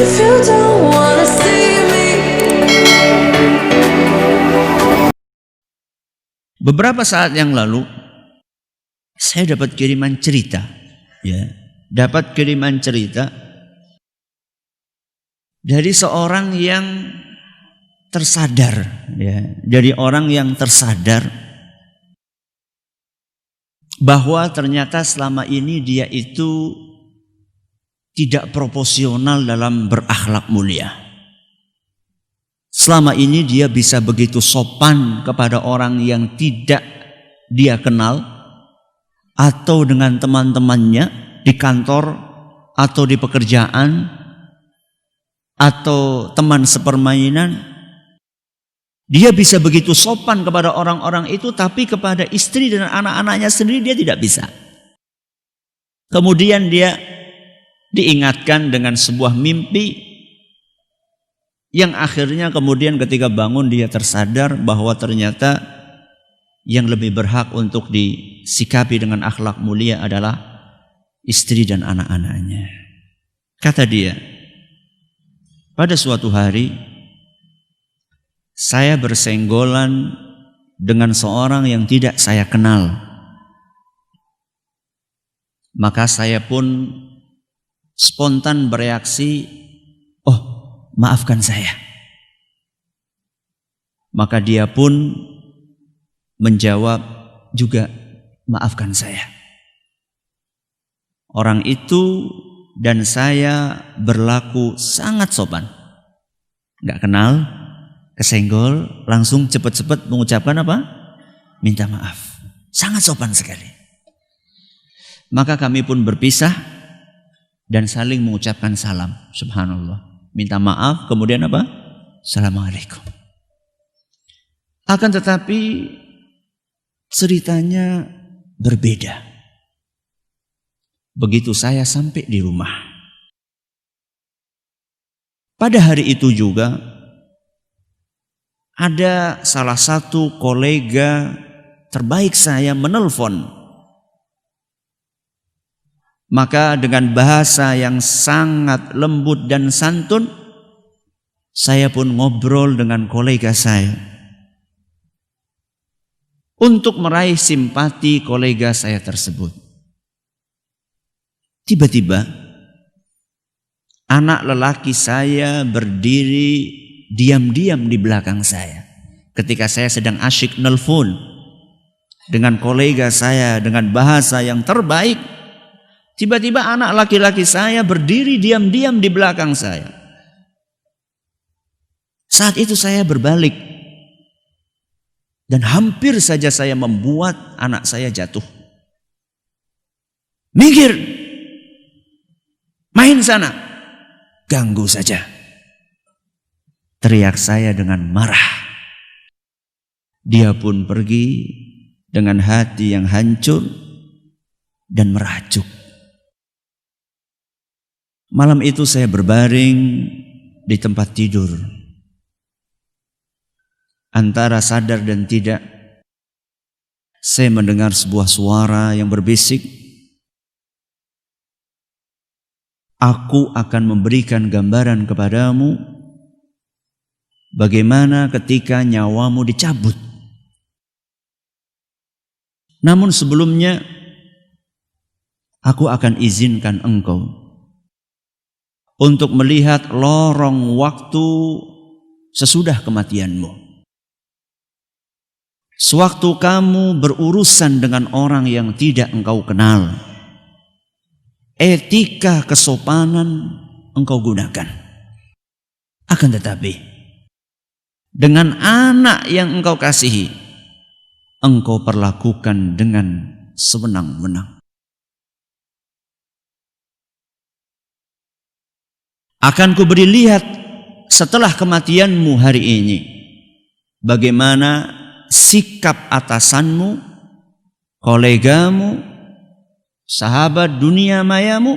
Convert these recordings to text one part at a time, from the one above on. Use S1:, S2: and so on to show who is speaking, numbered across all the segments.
S1: if you don't wanna see me.
S2: Beberapa saat yang lalu saya dapat kiriman cerita, dapat kiriman cerita dari seorang yang tersadar, dari orang yang tersadar bahwa ternyata selama ini dia itu tidak proporsional dalam berakhlak mulia. Selama ini dia bisa begitu sopan kepada orang yang tidak dia kenal, atau dengan teman-temannya di kantor atau di pekerjaan atau teman sepermainan. Dia bisa begitu sopan kepada orang-orang itu, tapi kepada istri dan anak-anaknya sendiri dia tidak bisa. Kemudian dia diingatkan dengan sebuah mimpi yang akhirnya kemudian ketika bangun dia tersadar bahwa ternyata yang lebih berhak untuk disikapi dengan akhlak mulia adalah istri dan anak-anaknya. Kata dia, pada suatu hari saya bersenggolan dengan seorang yang tidak saya kenal. Maka saya pun spontan bereaksi, "Oh, maafkan saya." Maka dia pun menjawab juga, "Maafkan saya." Orang itu dan saya berlaku sangat sopan. Gak kenal, kesenggol, langsung cepat-cepat mengucapkan apa? Minta maaf. Sangat sopan sekali. Maka kami pun berpisah dan saling mengucapkan salam. Subhanallah. Minta maaf, kemudian apa? Assalamualaikum. Akan tetapi ceritanya berbeda. Begitu saya sampai di rumah. Pada hari itu juga ada salah satu kolega terbaik saya menelpon. Maka dengan bahasa yang sangat lembut dan santun, saya pun ngobrol dengan kolega saya untuk meraih simpati kolega saya tersebut. Tiba-tiba anak lelaki saya berdiri diam-diam di belakang saya ketika saya sedang asyik nelpon dengan kolega saya dengan bahasa yang terbaik. Tiba-tiba anak laki-laki saya berdiri diam-diam di belakang saya. Saat itu saya berbalik dan hampir saja saya membuat anak saya jatuh. "Minggir, main sana, ganggu saja," teriak saya dengan marah. Dia pun pergi dengan hati yang hancur dan merajuk. Malam itu saya berbaring di tempat tidur. Antara sadar dan tidak, saya mendengar sebuah suara yang berbisik, "Aku akan memberikan gambaran kepadamu bagaimana ketika nyawamu dicabut. Namun sebelumnya, aku akan izinkan engkau untuk melihat lorong waktu sesudah kematianmu. Sewaktu kamu berurusan dengan orang yang tidak engkau kenal, etika kesopanan engkau gunakan. Akan tetapi, dengan anak yang engkau kasihi, engkau perlakukan dengan sewenang-wenang. Akan kuberi lihat setelah kematianmu hari ini, bagaimana sikap atasanmu, kolegamu, sahabat dunia mayamu,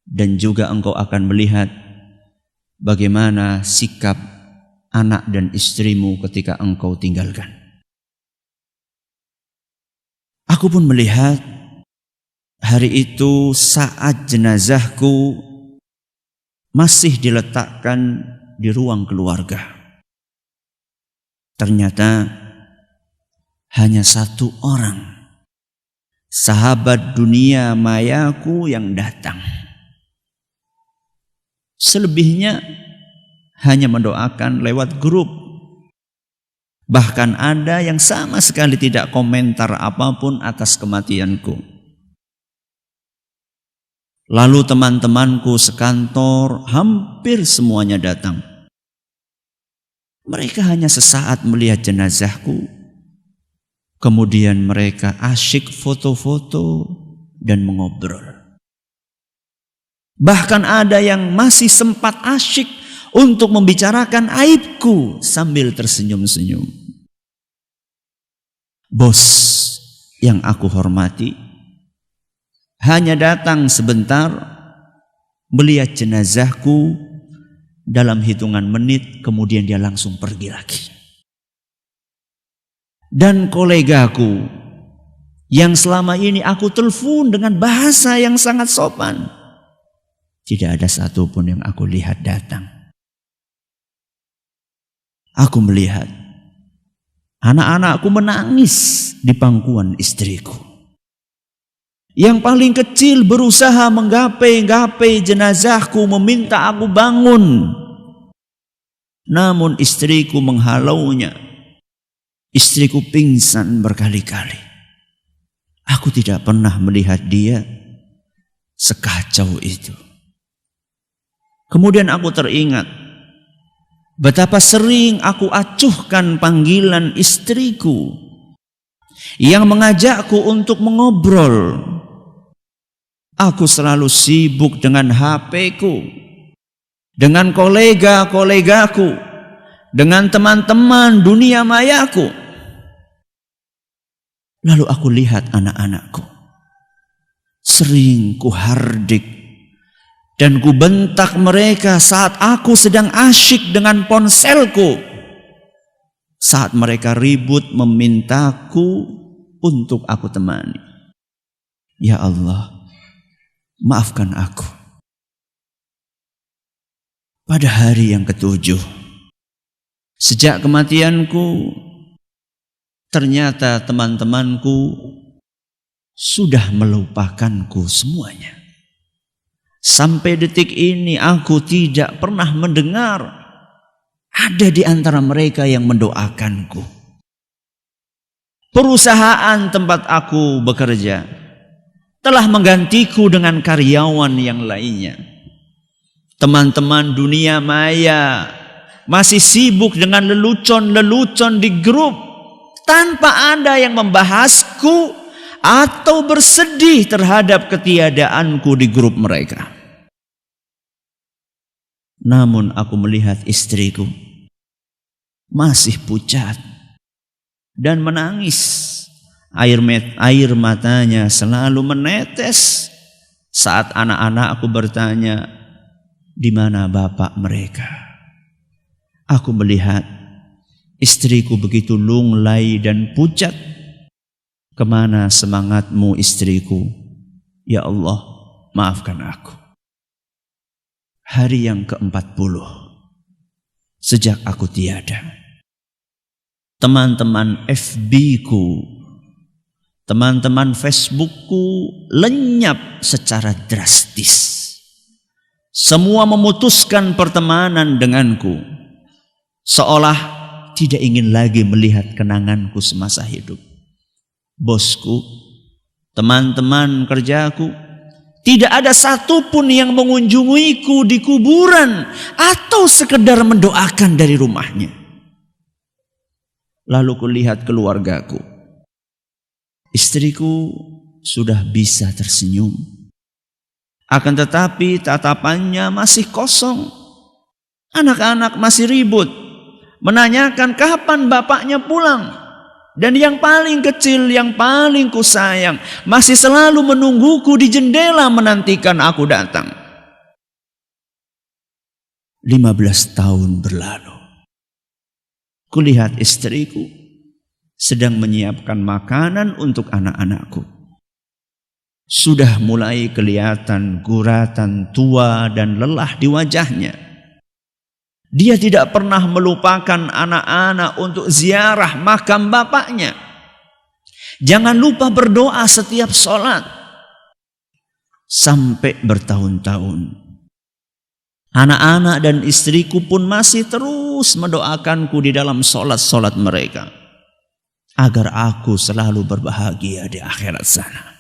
S2: dan juga engkau akan melihat bagaimana sikap anak dan istrimu ketika engkau tinggalkan." Aku pun melihat hari itu saat jenazahku masih diletakkan di ruang keluarga. Ternyata hanya satu orang, sahabat dunia mayaku yang datang. Selebihnya hanya mendoakan lewat grup. Bahkan ada yang sama sekali tidak komentar apapun atas kematianku. Lalu teman-temanku sekantor hampir semuanya datang. Mereka hanya sesaat melihat jenazahku. Kemudian mereka asyik foto-foto dan mengobrol. Bahkan ada yang masih sempat asyik untuk membicarakan aibku sambil tersenyum-senyum. Bos yang aku hormati hanya datang sebentar, melihat jenazahku dalam hitungan menit, kemudian dia langsung pergi lagi. Dan kolegaku yang selama ini aku telepon dengan bahasa yang sangat sopan, tidak ada satupun yang aku lihat datang. Aku melihat anak-anakku menangis di pangkuan istriku. Yang paling kecil berusaha menggapai-gapai jenazahku, meminta aku bangun. Namun istriku menghalaunya. Istriku pingsan berkali-kali. Aku tidak pernah melihat dia sekacau itu. Kemudian aku teringat betapa sering aku acuhkan panggilan istriku yang mengajakku untuk mengobrol. Aku selalu sibuk dengan HP-ku, dengan kolega-kolegaku, dengan teman-teman dunia mayaku. Lalu aku lihat anak-anakku. Sering ku hardik dan ku bentak mereka saat aku sedang asyik dengan ponselku. Saat mereka ribut memintaku untuk aku temani. Ya Allah, maafkan aku. Pada hari yang ke-7, sejak kematianku, ternyata teman-temanku sudah melupakanku semuanya. Sampai detik ini aku tidak pernah mendengar ada di antara mereka yang mendoakanku. Perusahaan tempat aku bekerja telah menggantiku dengan karyawan yang lainnya. Teman-teman dunia maya masih sibuk dengan lelucon-lelucon di grup tanpa ada yang membahasku atau bersedih terhadap ketiadaanku di grup mereka. Namun aku melihat istriku masih pucat dan menangis. Air matanya selalu menetes saat anak-anakku bertanya, di mana bapak mereka? Aku melihat istriku begitu lunglai dan pucat. Kemana semangatmu istriku? Ya Allah, maafkan aku. Hari yang ke-40 sejak aku tiada. Teman-teman FB-ku, teman-teman Facebookku lenyap secara drastis. Semua memutuskan pertemanan denganku, seolah tidak ingin lagi melihat kenanganku semasa hidup. Bosku, teman-teman kerjaku, tidak ada satupun yang mengunjungiku di kuburan atau sekedar mendoakan dari rumahnya. Lalu kulihat keluargaku. Istriku sudah bisa tersenyum. Akan tetapi tatapannya masih kosong. Anak-anak masih ribut, menanyakan kapan bapaknya pulang. Dan yang paling kecil, yang paling kusayang, masih selalu menungguku di jendela menantikan aku datang. 15 tahun berlalu. Kulihat istriku sedang menyiapkan makanan untuk anak-anakku. Sudah mulai kelihatan guratan tua dan lelah di wajahnya. Dia tidak pernah melupakan anak-anak untuk ziarah makam bapaknya. Jangan lupa berdoa setiap sholat. Sampai bertahun-tahun. Anak-anak dan istriku pun masih terus mendoakanku di dalam sholat-sholat mereka. Agar aku selalu berbahagia di akhirat sana.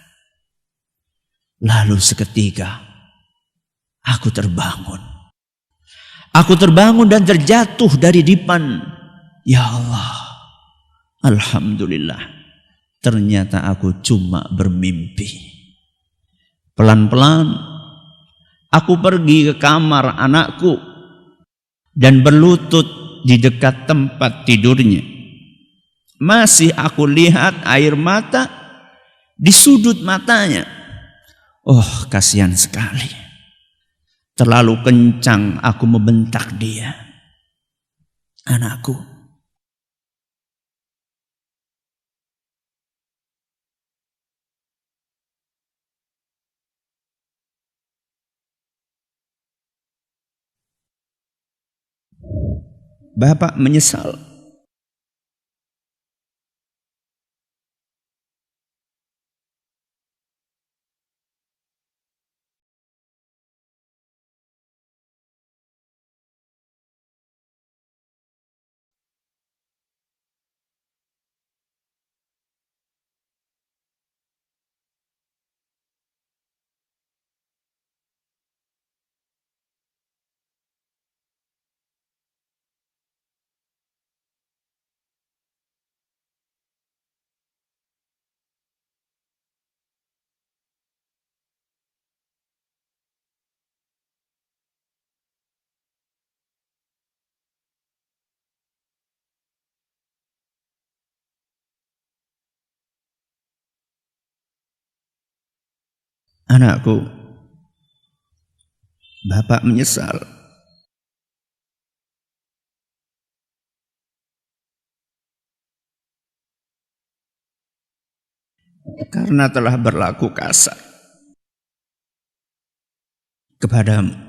S2: Lalu seketika aku terbangun. Aku terbangun dan terjatuh dari dipan. Ya Allah, alhamdulillah. Ternyata aku cuma bermimpi. Pelan-pelan aku pergi ke kamar anakku dan berlutut di dekat tempat tidurnya. Masih aku lihat air mata di sudut matanya. Oh, kasihan sekali. Terlalu kencang aku membentak dia. Anakku, Bapak menyesal. Anakku, Bapak menyesal. Karena telah berlaku kasar kepadamu.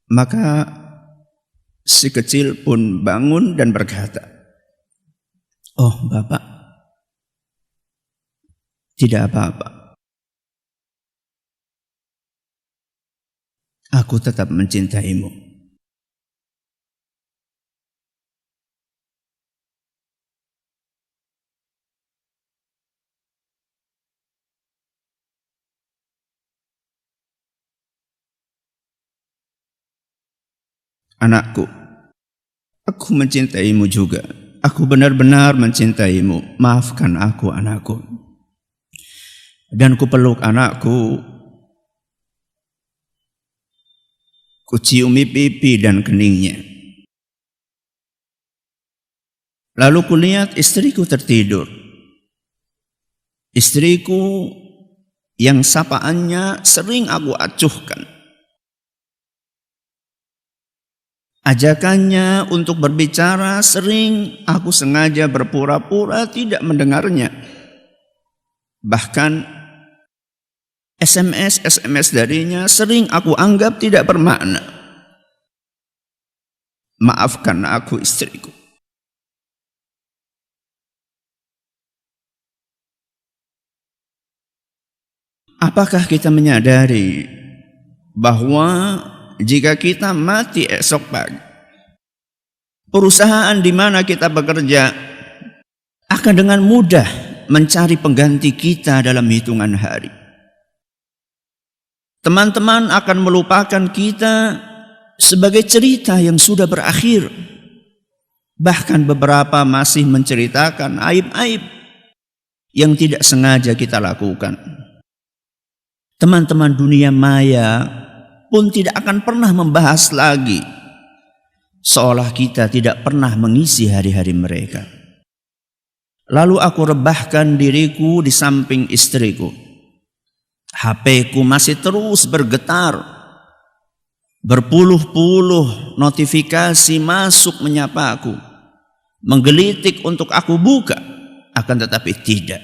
S2: Maka si kecil pun bangun dan berkata, "Oh Bapak, tidak apa-apa. Aku tetap mencintaimu." Anakku, aku mencintaimu juga. Aku benar-benar mencintaimu. Maafkan aku, anakku. Dan kupeluk anakku. Kuciumi pipi dan keningnya. Lalu kulihat istriku tertidur. Istriku yang sapaannya sering aku acuhkan. Ajakannya untuk berbicara sering aku sengaja berpura-pura tidak mendengarnya. Bahkan SMS darinya sering aku anggap tidak bermakna. Maafkan aku, istriku. Apakah kita menyadari bahwa jika kita mati esok pagi, perusahaan di mana kita bekerja akan dengan mudah mencari pengganti kita dalam hitungan hari. Teman-teman akan melupakan kita sebagai cerita yang sudah berakhir. Bahkan beberapa masih menceritakan aib-aib yang tidak sengaja kita lakukan. Teman-teman dunia maya pun tidak akan pernah membahas lagi. Seolah kita tidak pernah mengisi hari-hari mereka. Lalu aku rebahkan diriku di samping istriku. HP-ku masih terus bergetar. Berpuluh-puluh notifikasi masuk menyapa aku. Menggelitik untuk aku buka. Akan tetapi tidak.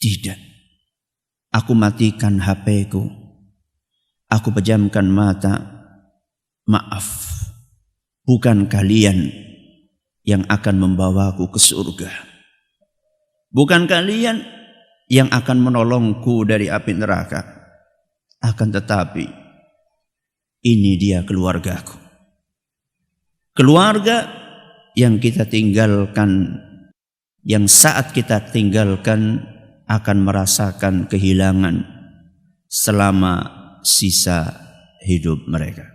S2: Tidak. Aku matikan HP-ku. Aku pejamkan mata. Maaf. Bukan kalian yang akan membawaku ke surga. Bukan kalian yang akan menolongku dari api neraka. Akan tetapi, ini dia keluargaku. Keluarga yang kita tinggalkan, yang saat kita tinggalkan akan merasakan kehilangan selama sisa hidup mereka.